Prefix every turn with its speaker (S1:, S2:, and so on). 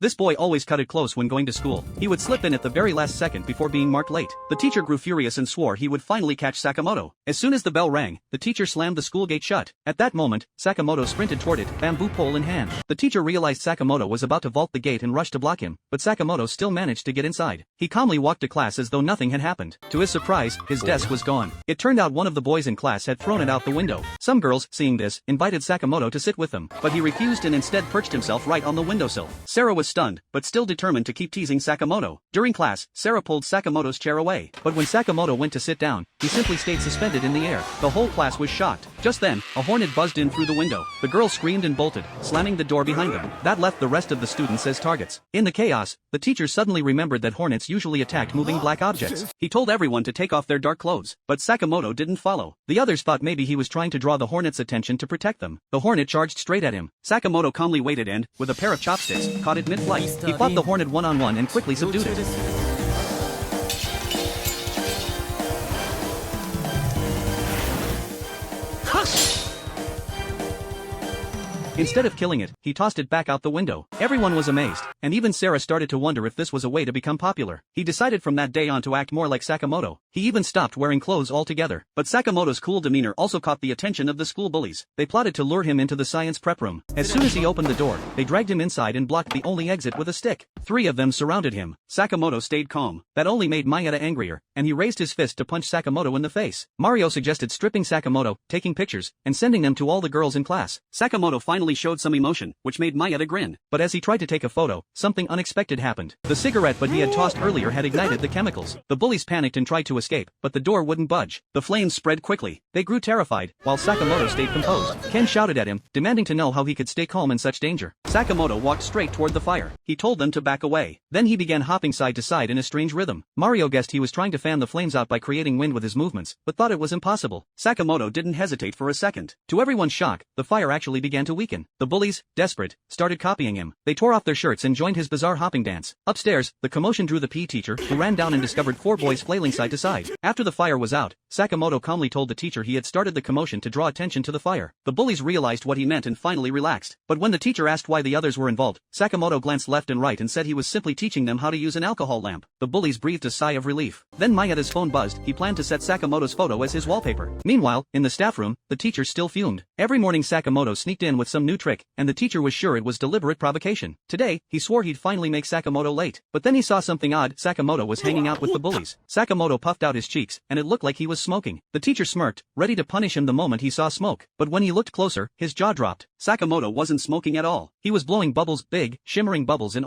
S1: This boy always cut it close when going to school. He would slip in at the very last second before being marked late. The teacher grew furious and swore he would finally catch Sakamoto. As soon as the bell rang, the teacher slammed the school gate shut. At that moment, Sakamoto sprinted toward it, bamboo pole in hand. The teacher realized Sakamoto was about to vault the gate and rushed to block him, but Sakamoto still managed to get inside. He calmly walked to class as though nothing had happened. To his surprise, his desk was gone. It turned out one of the boys in class had thrown it out the window. Some girls, seeing this, invited Sakamoto to sit with them, but he refused and instead perched himself right on the windowsill. Sarah was stunned, but still determined to keep teasing Sakamoto. During class, Sarah pulled Sakamoto's chair away, but when Sakamoto went to sit down, he simply stayed suspended in the air. The whole class was shocked. Just then, a hornet buzzed in through the window. The girls screamed and bolted, slamming the door behind them. That left the rest of the students as targets. In the chaos, the teacher suddenly remembered that hornets usually attacked moving black objects. He told everyone to take off their dark clothes, but Sakamoto didn't follow. The others thought maybe he was trying to draw the hornet's attention to protect them. The hornet charged straight at him. Sakamoto calmly waited and, with a pair of chopsticks, caught it mid-flight. He fought the hornet one-on-one and quickly subdued it. Instead of killing it, he tossed it back out the window. Everyone was amazed, and even Sarah started to wonder if this was a way to become popular. He decided from that day on to act more like Sakamoto. He even stopped wearing clothes altogether. But Sakamoto's cool demeanor also caught the attention of the school bullies. They plotted to lure him into the science prep room. As soon as he opened the door, they dragged him inside and blocked the only exit with a stick. 3 of them surrounded him. Sakamoto stayed calm. That only made Mayeda angrier, and he raised his fist to punch Sakamoto in the face. Mario suggested stripping Sakamoto, taking pictures, and sending them to all the girls in class. Sakamoto finally showed some emotion, which made Mayeda grin. But as he tried to take a photo, something unexpected happened. The cigarette butt he had tossed earlier had ignited the chemicals. The bullies panicked and tried to escape, but the door wouldn't budge. The flames spread quickly. They grew terrified, while Sakamoto stayed composed. Ken shouted at him, demanding to know how he could stay calm in such danger. Sakamoto walked straight toward the fire. He told them to back away. Then he began hopping side to side in a strange rhythm. Mario guessed he was trying to fan the flames out by creating wind with his movements, but thought it was impossible. Sakamoto didn't hesitate for a second. To everyone's shock, the fire actually began to weaken. The bullies, desperate, started copying him. They tore off their shirts and joined his bizarre hopping dance. Upstairs, the commotion drew the PE teacher, who ran down and discovered 4 boys flailing side to side. After the fire was out, Sakamoto calmly told the teacher he had started the commotion to draw attention to the fire. The bullies realized what he meant and finally relaxed. But when the teacher asked why the others were involved, Sakamoto glanced left and right and said he was simply teaching them how to use an alcohol lamp. The bullies breathed a sigh of relief. Then Mayeda's phone buzzed. He planned to set Sakamoto's photo as his wallpaper. Meanwhile, in the staff room, the teacher still fumed. Every morning Sakamoto sneaked in with some new trick, and the teacher was sure it was deliberate provocation. Today, he swore he'd finally make Sakamoto late. But then he saw something odd. Sakamoto was hanging out with the bullies. Sakamoto puffed out his cheeks, and it looked like he was smoking. The teacher smirked, ready to punish him the moment he saw smoke. But when he looked closer, his jaw dropped. Sakamoto wasn't smoking at all. He was blowing bubbles, big, shimmering bubbles in